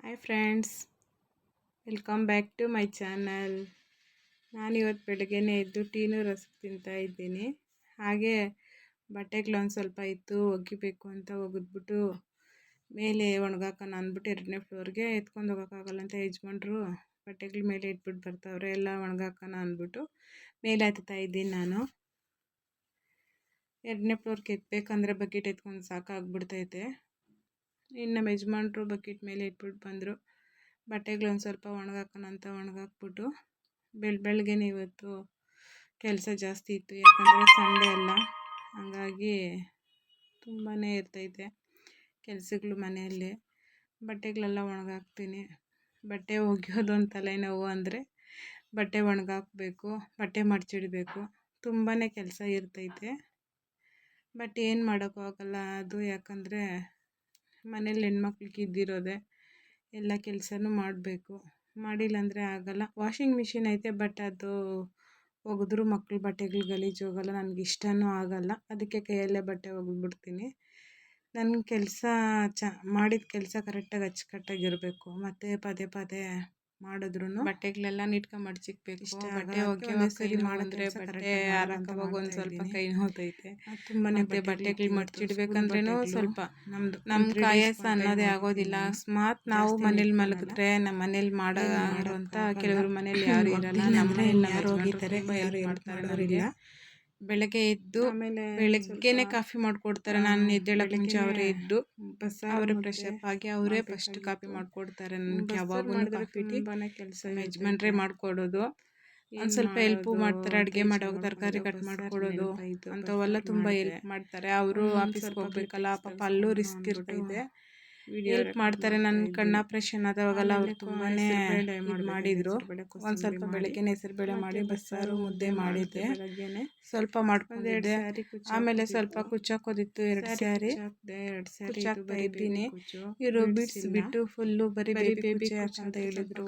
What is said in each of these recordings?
Hi friends, welcome back to my channel. ನಾನಿವತ್ತು ಬೆಳಗ್ಗೆನೇ ಎದ್ದು ಟೀನು ರಸ್ಕ್ ತಿಂತಾಯಿದ್ದೀನಿ. ಹಾಗೆ ಬಟ್ಟೆಗಳೊಂದು ಸ್ವಲ್ಪ ಇತ್ತು, ಒಗಿಬೇಕು ಅಂತ ಒಗೆದ್ಬಿಟ್ಟು ಮೇಲೆ ಒಣಗಾಕೋಣ ಅಂದ್ಬಿಟ್ಟು 2ನೇ ಫ್ಲೋರ್ಗೆ ಎತ್ಕೊಂಡು ಹೋಗೋಕ್ಕಾಗಲ್ಲ ಅಂತ ಯಜಮಾನ್ರು ಬಟ್ಟೆಗಳ ಮೇಲೆ ಇಟ್ಬಿಟ್ಟು ಬರ್ತಾವ್ರೆ. ಎಲ್ಲ ಒಣಗಾಕೋಣ ಅಂದ್ಬಿಟ್ಟು ಮೇಲೆ ಹತ್ತಾ ಇದ್ದೀನಿ ನಾನು. 2ನೇ ಫ್ಲೋರ್ಗೆ ಎತ್ತಬೇಕಂದ್ರೆ ಬಕೆಟ್ ಎತ್ಕೊಂಡು ಸಾಕಾಗ್ಬಿಡ್ತೈತೆ. ಇನ್ನು ನಮ್ಮ ಯಜಮಾನ್ರು ಬಕೆಟ್ ಮೇಲೆ ಇಟ್ಬಿಟ್ಟು ಬಂದರು. ಬಟ್ಟೆಗಳೊಂದು ಸ್ವಲ್ಪ ಒಣಗಾಕೋಣ ಅಂತ ಒಣಗಾಕ್ಬಿಟ್ಟು ಬೆಳಗ್ಗೆನೇ ಇವತ್ತು ಕೆಲಸ ಜಾಸ್ತಿ ಇತ್ತು, ಯಾಕಂದರೆ ಸಂಡೇ ಅಲ್ಲ. ಹಂಗಾಗಿ ತುಂಬಾ ಇರ್ತೈತೆ ಕೆಲಸಗಳು ಮನೆಯಲ್ಲಿ. ಬಟ್ಟೆಗಳೆಲ್ಲ ಒಣಗಾಕ್ತೀನಿ. ಬಟ್ಟೆ ಒಗೆಯೋದೊಂದು ತಲೆನೋವು. ಅಂದರೆ ಬಟ್ಟೆ ಒಣಗಾಕಬೇಕು, ಬಟ್ಟೆ ಮಡಚಿಡಬೇಕು, ತುಂಬಾ ಕೆಲಸ ಇರ್ತೈತೆ. ಬಟ್ ಏನು ಮಾಡೋಕ್ಕೂ ಆಗಲ್ಲ ಅದು, ಯಾಕಂದರೆ ಮನೇಲಿ ಹೆಣ್ಮಕ್ಳಿಗೆ ಇದ್ದಿರೋದೆ ಎಲ್ಲ ಕೆಲಸನೂ ಮಾಡಬೇಕು. ಮಾಡಿಲ್ಲ ಅಂದರೆ ಆಗಲ್ಲ. ವಾಷಿಂಗ್ ಮಿಷಿನ್ ಐತೆ, ಬಟ್ ಅದು ಒಗೆದ್ರೂ ಮಕ್ಳ ಬಟ್ಟೆಗಳು ಗಲೀಜು ಹೋಗಲ್ಲ, ನನಗೆ ಇಷ್ಟನೂ ಆಗಲ್ಲ. ಅದಕ್ಕೆ ಕೈಯಲ್ಲೇ ಬಟ್ಟೆ ಒಗೆದ್ಬಿಡ್ತೀನಿ. ನನ್ನ ಕೆಲಸ ಮಾಡಿದ ಕೆಲಸ ಕರೆಕ್ಟಾಗಿ ಅಚ್ಚುಕಟ್ಟಾಗಿರಬೇಕು. ಮತ್ತು ಪದೇ ಪದೇ ಮಾಡಿದ್ರೂ ಬಟ್ಟೆಗಳೆಲ್ಲ ನೀಟ್ಕೊಂಡು ಮಡಚಿಕ್ಬೇಕು. ಬಟ್ಟೆ ಒಗೆಯೋ ಸರಿ ಮಾಡಿದ್ರೆ ಬಟ್ಟೆ ಹಾರಕ್ಕವಾಗ ಒಂದು ಸ್ವಲ್ಪ ಕೈ ನೋತೈತೆ. ತುಂಬಾ ಬಟ್ಟೆಗಳು ಮಡಚಿಡ್ಬೇಕಂದ್ರೂ ಸ್ವಲ್ಪ ನಮ್ಮ ಕಾಯಸ ಅನ್ನೋದೇ ಆಗೋದಿಲ್ಲ. ಅಕಸ್ಮಾತ್ ನಾವು ಮನೇಲಿ ಮಲಗಿದ್ರೆ ನಮ್ಮ ಮನೇಲಿ ಮಾಡೋರು ಅಂತ ಕೆಲವರು ಮನೇಲಿ ಯಾರು ಇರಲ್ಲ. ನಮ್ಮ ಮನೇಲಿ ಯಾರು ಹೋಗಿರ್ತಾರೆ, ಯಾರು ಮಾಡೋರಿಲ್ಲ. ಬೆಳಗ್ಗೆ ಎದ್ದು ಬೆಳಗ್ಗೆನೆ ಕಾಫಿ ಮಾಡಿಕೊಡ್ತಾರೆ. ನಾನು ಎದ್ದೇಳಕ್ಕೆ ಮುಂಚೆ ಅವರೇ ಎದ್ದು ಅವರೇ ಫ್ರೆಶ್ ಅಪ್ ಆಗಿ ಅವರೇ ಫಸ್ಟ್ ಕಾಫಿ ಮಾಡಿಕೊಡ್ತಾರೆ. ನನಗೆ ಯಾವಾಗೂ ಕೆಲಸ ಯಜಮಾನ್ರೇ ಮಾಡಿಕೊಡೋದು. ಒಂದು ಸ್ವಲ್ಪ ಹೆಲ್ಪು ಮಾಡ್ತಾರೆ, ಅಡುಗೆ ಮಾಡೋವಾಗ ತರಕಾರಿ ಕಟ್ ಮಾಡಿಕೊಡೋದು ಅಂಥವೆಲ್ಲ ತುಂಬ ಹೆಲ್ಪ್ ಮಾಡ್ತಾರೆ. ಅವರು ಆಫೀಸ್ಗೆ ಹೋಗ್ಬೇಕಲ್ಲ ಪಾಪ, ಅಲ್ಲೂ ರಿಸ್ಕ್ ಇರ್ತೈತೆ. ಹೆಲ್ಪ್ ಮಾಡ್ತಾರೆ. ನನ್ನ ಕಣ್ಣು ಆಪ್ರೇಷನ್ ಆದವಾಗೆಲ್ಲ ಅವ್ರು ತುಂಬಾ ಮಾಡಿದರು. ಒಂದು ಸ್ವಲ್ಪ ಬೆಳಗ್ಗೆನೇ ಹೆಸರುಬೇಳೆ ಮಾಡಿ ಬಸ್ಸಾರು ಮುದ್ದೆ ಮಾಡಿದ್ದೆ, ಸ್ವಲ್ಪ ಮಾಡ್ಕೊಂಡಿದ್ದೆ. ಆಮೇಲೆ ಸ್ವಲ್ಪ ಕುಚ್ಚಾಕೋದಿತ್ತು, 2 ಸ್ಯಾರಿ ಕುಚ್ಚಾಕ್ತಾ ಇದ್ದೀನಿ. ಇವರು ಬಿಟ್ಸ್ ಬಿಟ್ಟು ಫುಲ್ಲು ಬರೀ ಬೇಬಿ ಕುಚ್ಚೆ ಅಂತ ಹೇಳಿದ್ರು.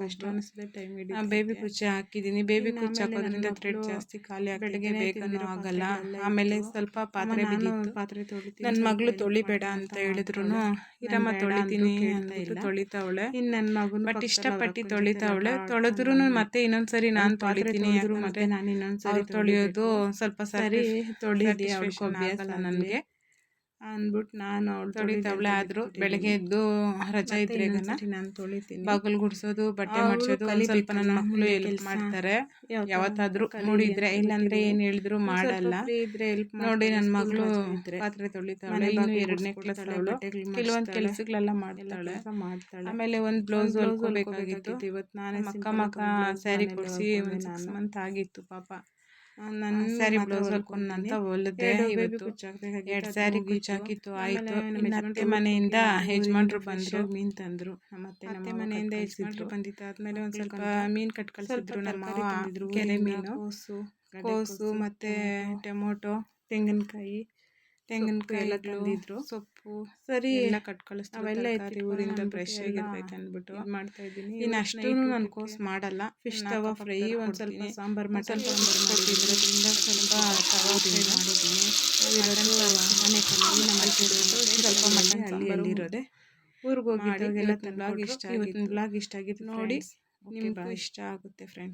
ಬೇಬಿ ಕುಚ್ಚೆ ಹಾಕಿದ್ದೀನಿ. ಬೇಬಿ ಕುಚ್ಚೆ ಹಾಕೋದ್ರಿಂದ ಥ್ರೆಡ್ ಜಾಸ್ತಿ ಖಾಲಿ ಬೆಳಗ್ಗೆ ಬೇಗನೂ ಆಗಲ್ಲ. ಆಮೇಲೆ ಸ್ವಲ್ಪ ಪಾತ್ರೆ ಬಿದ್ದಿತ್ತು. ನನ್ನ ಮಗಳು ತೊಳಿಬೇಡ ಅಂತ ಹೇಳಿದ್ರು, ಇರಮ್ಮ ತೊಳಿತೀನಿ ಅಂದ್ಬಿಟ್ಟು ತೊಳಿತಾವಳೆ. ಇನ್ನು ನನ್ನ ಮಗನ ಬಟ್ ಇಷ್ಟಪಟ್ಟು ತೊಳಿತಾವಳೆ. ತೊಳೆದ್ರೂ ಮತ್ತೆ ಇನ್ನೊಂದ್ಸರಿ ನಾನು ತೊಳಿತೀನಿ, ಮತ್ತೆ ನಾನು ಇನ್ನೊಂದ್ಸರಿ ತೊಳೆಯೋದು ಸ್ವಲ್ಪ ಸರಿ ತೊಳಿದಿ ಅವಳಿಗೆ ಅಭ್ಯಾಸ ನನಗೆ ಅಂದ್ಬಿಟ್ಟು ನಾನು ಅವಳು ತೊಳಿತಾವಳೆ. ಆದರೂ ಬೆಳಗ್ಗೆ ಎದ್ದು ರಜಾ ಇದ್ರೆ ನಾನು ತೊಳಿತೀನಿ. ಬಾಗಿಲು ಗುಡಿಸೋದು, ಬಟ್ಟೆ ಮಡ್ಚೋದು ಸ್ವಲ್ಪ ನನ್ನ ಮಕ್ಕಳು ಹೆಲ್ಪ್ ಮಾಡ್ತಾರೆ ಯಾವತ್ತಾದರೂ ನೋಡಿದ್ರೆ. ಇಲ್ಲಾಂದರೆ ಏನು ಹೇಳಿದ್ರು ಮಾಡಲ್ಲ. ನೋಡಿ ನನ್ನ ಮಗಳು ಪಾತ್ರೆ ತೊಳಿತಾವಳೆ, ಇನ್ನು 2ನೇ ಕ್ಲಾಸ್ ಅವಳು. ಕೆಲವೊಂದು ಕೆಲಸಗಳೆಲ್ಲ ಮಾಡ್ತಾಳೆ. ಆಮೇಲೆ ಒಂದು ಬ್ಲೌಸ್ ಹೊಲ್ಕೋಬೇಕಾಗಿತ್ತು. ಇವತ್ತು ನಾನೇ ಮಕ್ಕ ಸ್ಯಾರಿ ಕೊಡಿಸಿ ಒಂದು 6 ಮಂತ್ ಆಗಿತ್ತು ಪಾಪ. ನನ್ನ ಸ್ಯಾರಿ ಬ್ಲೌಸ್ ಹೊಲ್ಕೊಂಡಂತ ಹೊಲಿದೆ. ಇವತ್ತು 2 ಸ್ಯಾರಿ ಕುಚ್ಚಾಕಿತ್ತು, ಆಯಿತು. ಅತ್ತೆ ಮನೆಯಿಂದ ಯಜಮಾನ್ರು ಬಂದರು, ಮೀನು ತಂದರು. ನಮ್ಮ ಮನೆಯಿಂದ ಯಜಮಾನ್ರು ಬಂದಿದ್ದಾದ್ಮೇಲೆ ಒಂದು ಸ್ವಲ್ಪ ಮೀನು ಕಟ್ ಕಳಿಸಿದ್ರು. ನಮ್ಮ ಮಾವ ಕೆರೆ ಮೀನು, ಕೋಸು ಮತ್ತು ಟೊಮೊಟೊ, ತೆಂಗಿನಕಾಯಿ ಎಲ್ಲ ತಂದಿದ್ರು. ಸೊಪ್ಪು ಸರಿ ಎಲ್ಲ ಕಟ್ ಕಳಿಸ್ತು. ಅವೆಲ್ಲ ಎತ್ತಿ ಊರಿಂದ ಫ್ರೆಶ್ ಆಗಿರ್ತೈತೆ ಅಂದ್ಬಿಟ್ಟು ಮಾಡ್ತಾ ಇದ್ದೀನಿ. ಇನ್ನು ಅಷ್ಟು ನಾನು ಕೋಸು ಮಾಡಲ್ಲ. ಫಿಶ್ ತವಾ ಫ್ರೈ, ಒಂದು ಸ್ವಲ್ಪ ಸಾಂಬಾರು ಮಟನ್ ಸಾಂಬಾರು ಮಾಡಿದ್ರಿಂದ ಸ್ವಲ್ಪ ತವಾ ಫ್ರೈ ಮಾಡಿದ್ದೀನಿ. ಸ್ವಲ್ಪ ಮಟನ್ ಹಳ್ಳಿಯಲ್ಲಿರೋದೆ. ಊರಿಗೆ ಹೋಗಿದ್ದಾಗೆಲ್ಲ ಬ್ಲಾಗ್ ಇಷ್ಟ ಆಗಿತ್ತು. ನೋಡಿ ನಿಮಗೂ ಇಷ್ಟ ಆಗುತ್ತೆ ಫ್ರೆಂಡ್ಸ್.